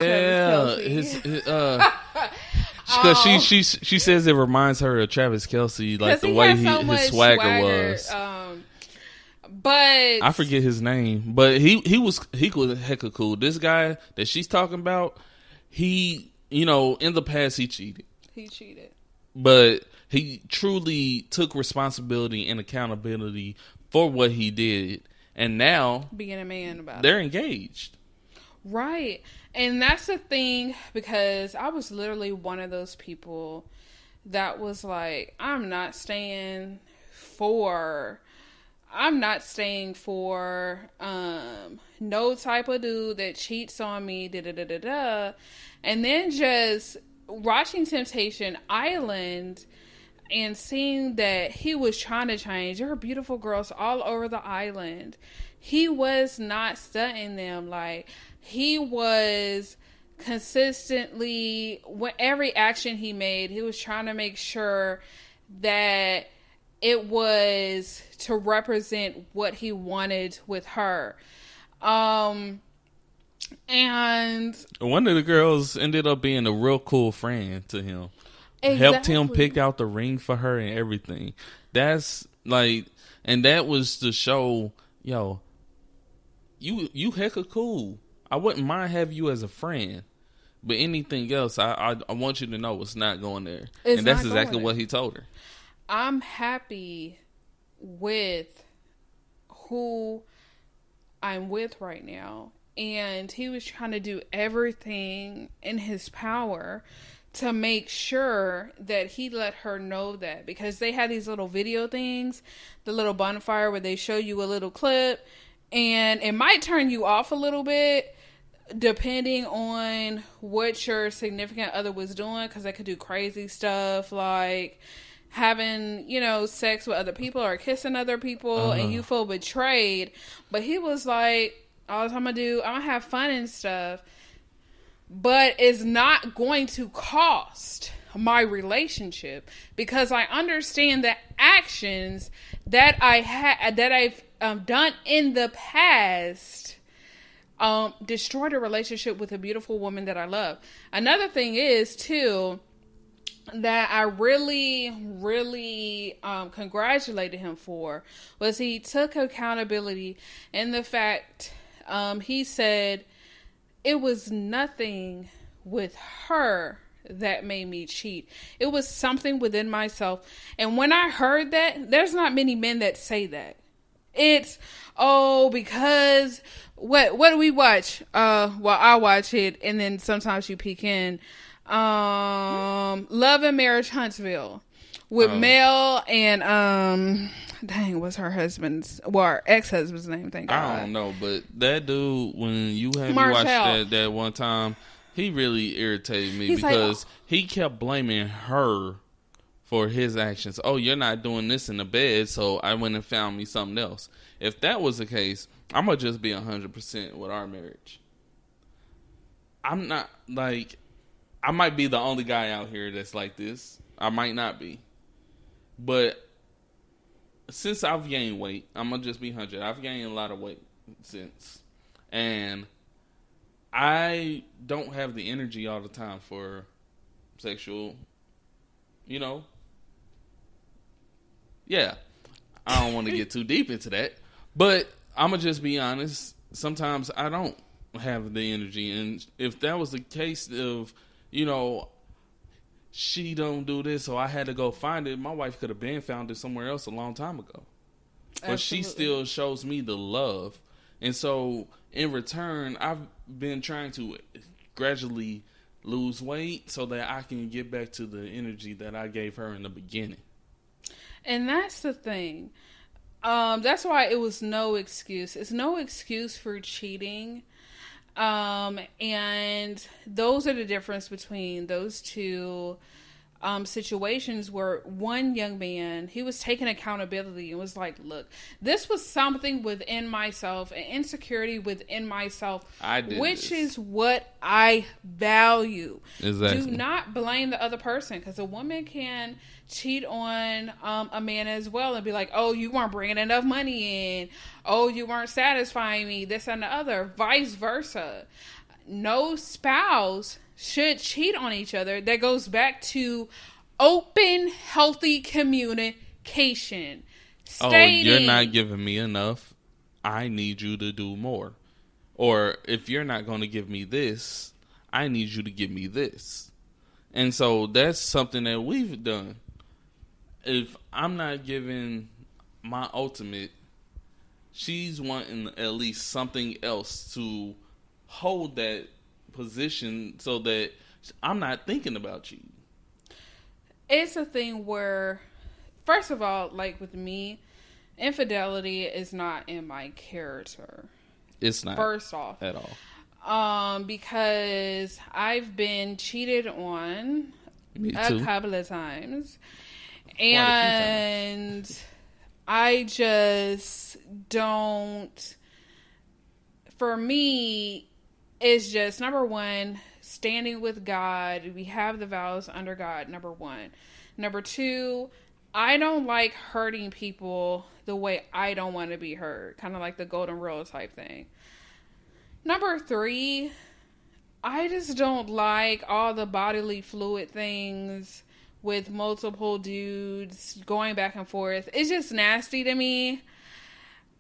Yeah, because she says it reminds her of Travis Kelce, like the way his swagger was. But I forget his name, but he was hecka cool. This guy that she's talking about, he, you know, in the past he cheated. But he truly took responsibility and accountability for what he did, and now being a man about they're engaged. Right. And that's the thing, because I was literally one of those people that was like, I'm not staying for no type of dude that cheats on me, and then just watching Temptation Island and seeing that he was trying to change. There were beautiful girls all over the island. He was not stunting them. Like, he was consistently, every action he made, he was trying to make sure that it was to represent what he wanted with her. And one of the girls ended up being a real cool friend to him. Exactly. Helped him pick out the ring for her and everything. That's like, and that was to show, yo, you hecka cool. I wouldn't mind have you as a friend, but anything else, I want you to know it's not going there. And that's exactly what he told her. I'm happy with who I'm with right now. And he was trying to do everything in his power to make sure that he let her know that. Because they had these little video things, the little bonfire where they show you a little clip. And it might turn you off a little bit depending on what your significant other was doing. Because they could do crazy stuff like having, you know, sex with other people or kissing other people, and you feel betrayed. But he was like, all I'm gonna do, I'm gonna have fun and stuff, but it's not going to cost my relationship, because I understand that actions that I've done in the past destroyed a relationship with a beautiful woman that I love. Another thing is too, that I really, really congratulated him for, was he took accountability in the fact, he said, it was nothing with her that made me cheat. It was something within myself. And when I heard that, there's not many men that say that. It's, because what do we watch? Well, I watch it, and then sometimes you peek in. Love and Marriage Huntsville with Mel and what's her husband's, her ex-husband's name? Thank God. I don't know, but that dude, when you had me watch that one time, he really irritated me. He's because he kept blaming her for his actions. Oh, you're not doing this in the bed, so I went and found me something else. If that was the case, I'm gonna just be 100% with our marriage. I'm not like, I might be the only guy out here that's like this. I might not be. But since I've gained weight, I'm going to just be 100. I've gained a lot of weight since. And I don't have the energy all the time for sexual, you know. Yeah. I don't want to get too deep into that. But I'm going to just be honest. Sometimes I don't have the energy. And if that was the case of, you know, she don't do this, so I had to go find it, my wife could have been found it somewhere else a long time ago. But Absolutely. She still shows me the love. And so in return, I've been trying to gradually lose weight so that I can get back to the energy that I gave her in the beginning. And that's the thing. That's why it was no excuse. It's no excuse for cheating. And those are the difference between those two situations, where one young man, he was taking accountability and was like, look, this was something within myself, an insecurity within myself, which is what I value. Exactly. Do not blame the other person, because a woman can cheat on a man as well and be like, oh, you weren't bringing enough money in. Oh, you weren't satisfying me, this and the other, vice versa. no spouse should cheat on each other. That goes back to open, healthy communication. Stating, you're not giving me enough. I need you to do more. Or if you're not going to give me this, I need you to give me this. And so that's something that we've done. If I'm not giving my ultimate, she's wanting at least something else to hold that position so that I'm not thinking about you. It's a thing where, first of all, like with me, infidelity is not in my character. It's not. First off. At all. Because I've been cheated on a couple of times. And I just don't, for me, it's just, number one, standing with God. We have the vows under God, number one. Number two, I don't like hurting people the way I don't want to be hurt. Kind of like the golden rule type thing. Number three, I just don't like all the bodily fluid things with multiple dudes going back and forth. It's just nasty to me.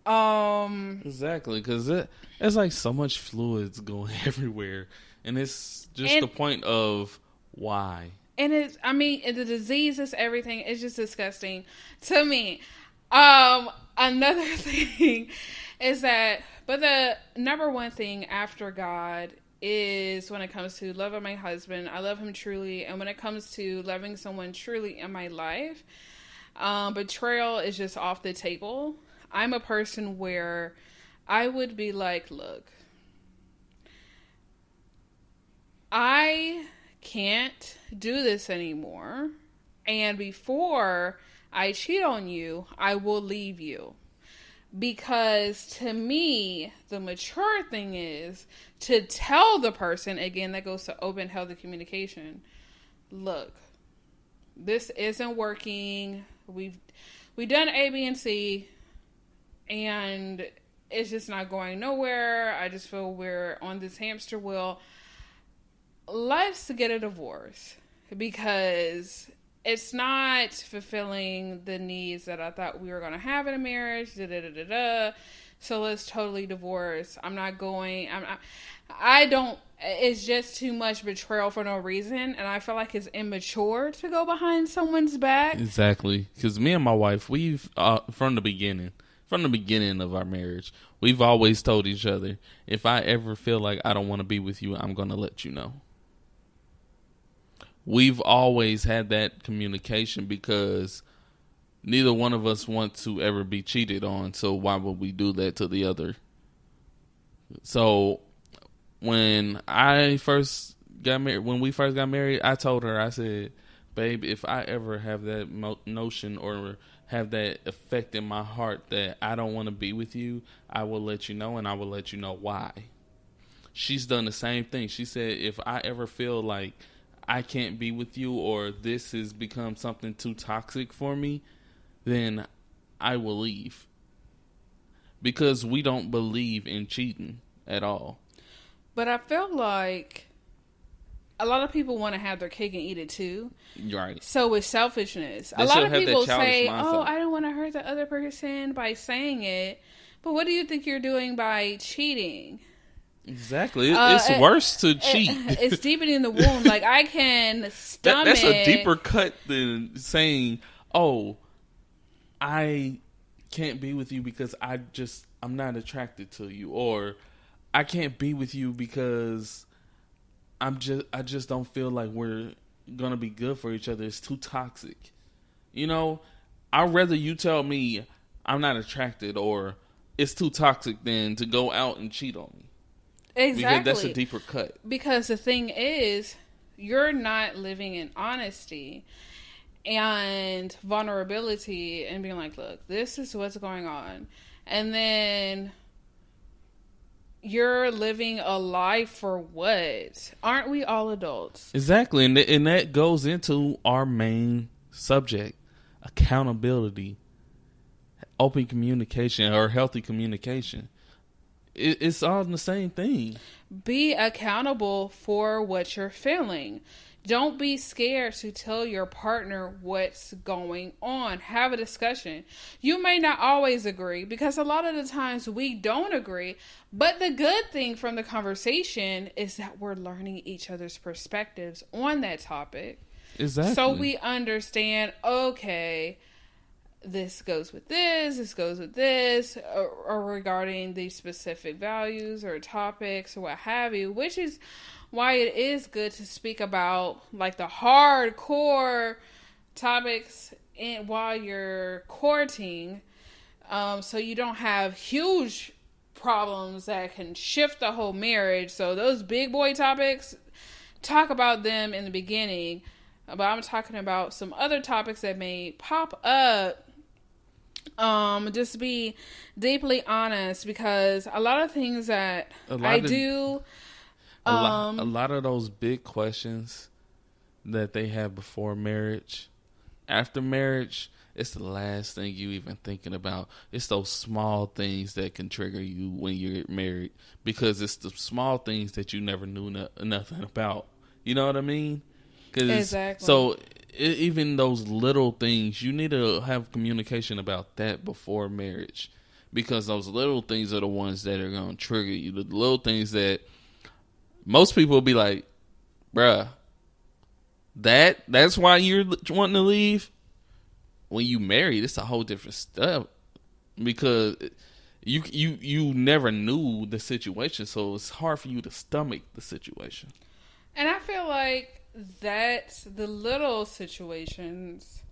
Exactly, because it's like so much fluids going everywhere. And it's just the point of why. And the disease is everything. It's just disgusting to me. Another thing is that, but the number one thing after God is when it comes to loving my husband, I love him truly. And when it comes to loving someone truly in my life, betrayal is just off the table. I'm a person where I would be like, look, I can't do this anymore. And before I cheat on you, I will leave you. Because to me, the mature thing is to tell the person, again, that goes to open, healthy communication. Look, this isn't working. We've done A, B, and C, and it's just not going nowhere. I just feel we're on this hamster wheel. Let's get a divorce because it's not fulfilling the needs that I thought we were going to have in a marriage. So let's totally divorce. It's just too much betrayal for no reason. And I feel like it's immature to go behind someone's back. Exactly. Because me and my wife, we've, from the beginning of our marriage, we've always told each other, if I ever feel like I don't want to be with you, I'm going to let you know. We've always had that communication because neither one of us want to ever be cheated on. So why would we do that to the other? So when we first got married, I told her, I said, babe, if I ever have that notion or have that effect in my heart that I don't want to be with you, I will let you know, and I will let you know why. She's done the same thing. She said, if I ever feel like I can't be with you or this has become something too toxic for me, then I will leave. Because we don't believe in cheating at all. But I feel like a lot of people want to have their cake and eat it too. Right. So it's selfishness. A lot of people say, oh, I don't want to hurt the other person by saying it. But what do you think you're doing by cheating? Exactly. It's worse to cheat. It's deepening the wound. Like, I can stomach. That's a deeper cut than saying, oh, I can't be with you because I'm not attracted to you. Or I can't be with you because I just don't feel like we're going to be good for each other. It's too toxic. You know, I'd rather you tell me I'm not attracted or it's too toxic than to go out and cheat on me. Exactly. Because that's a deeper cut. Because the thing is, you're not living in honesty and vulnerability and being like, look, this is what's going on. And then you're living a life for what? Aren't we all adults? Exactly. And that goes into our main subject, accountability, open communication or healthy communication. It's all the same thing. Be accountable for what you're feeling. Don't be scared to tell your partner what's going on. Have a discussion. You may not always agree, because a lot of the times we don't agree. But the good thing from the conversation is that we're learning each other's perspectives on that topic. Exactly. So we understand, okay, this goes with this goes with this, or regarding these specific values or topics or what have you, which is why it is good to speak about like the hardcore topics while you're courting, so you don't have huge problems that can shift the whole marriage. So those big boy topics, talk about them in the beginning, but I'm talking about some other topics that may pop up. Just be deeply honest, because a lot of things that I do, a lot of those big questions that they have before marriage, after marriage, it's the last thing you even thinking about. It's those small things that can trigger you when you're married, because it's the small things that you never knew nothing about. You know what I mean? Exactly. So even those little things, you need to have communication about that before marriage, because those little things are the ones that are going to trigger you. The little things that most people will be like, bruh, that's why you're wanting to leave. When you married, it's a whole different stuff, because you never knew the situation, so it's hard for you to stomach the situation. And I feel like that the little situations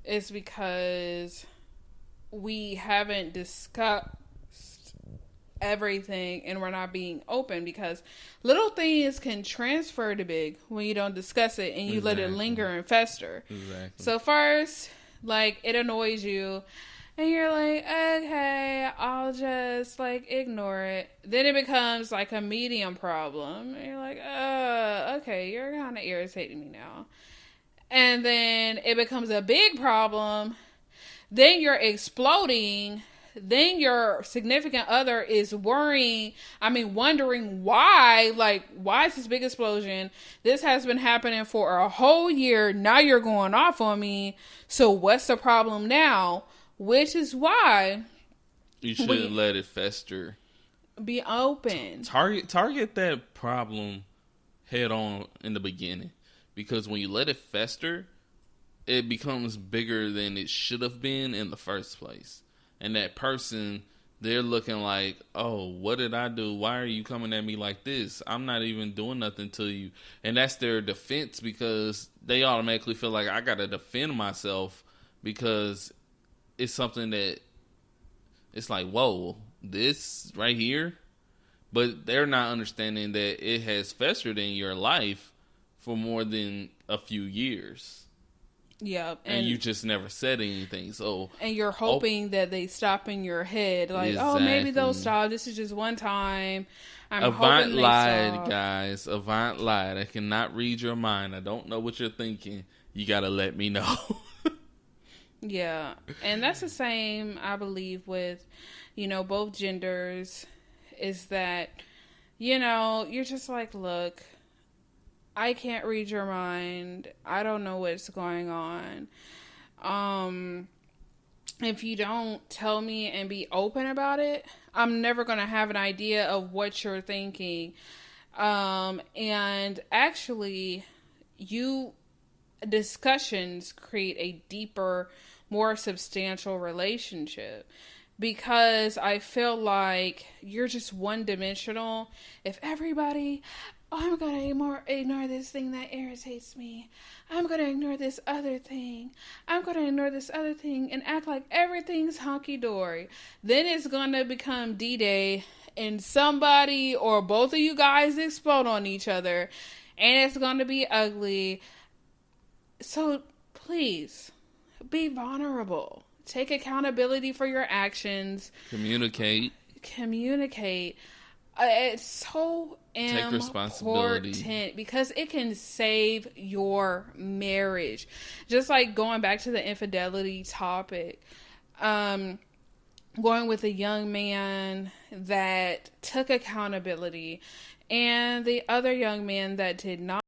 is because we haven't discussed everything and we're not being open, because little things can transfer to big when you don't discuss it and you let it linger and fester. Exactly. So first, like, it annoys you and you're like, okay, I'll just like ignore it. Then it becomes like a medium problem. And you're like, okay, you're kind of irritating me now. And then it becomes a big problem. Then you're exploding. Then your significant other is wondering why, like, why is this big explosion? This has been happening for a whole year. Now you're going off on me. So what's the problem now? Which is why you shouldn't let it fester. Be open. Target that problem head on in the beginning, because when you let it fester, it becomes bigger than it should have been in the first place. And that person, they're looking like, oh, what did I do? Why are you coming at me like this? I'm not even doing nothing to you. And that's their defense, because they automatically feel like I got to defend myself, because it's something that it's like, whoa, this right here. But they're not understanding that it has festered in your life for more than a few years. Yeah. And you just never said anything. So, and you're hoping that they stop in your head. Like, exactly. Oh, maybe they'll stop. This is just one time. Avant lied, guys. Avant lied. I cannot read your mind. I don't know what you're thinking. You got to let me know. Yeah. And that's the same, I believe, with, both genders, is that, you're just like, look, I can't read your mind. I don't know what's going on. If you don't tell me and be open about it, I'm never going to have an idea of what you're thinking. And actually, discussions create a deeper, more substantial relationship, because I feel like you're just one-dimensional. If everybody, I'm going to ignore this thing that irritates me. I'm going to ignore this other thing. I'm going to ignore this other thing and act like everything's hunky-dory. Then it's going to become D-Day and somebody or both of you guys explode on each other, and it's going to be ugly. So please, be vulnerable. Take accountability for your actions. Communicate. It's so Take responsibility. important, because it can save your marriage. Just like going back to the infidelity topic, going with a young man that took accountability And the other young man that did not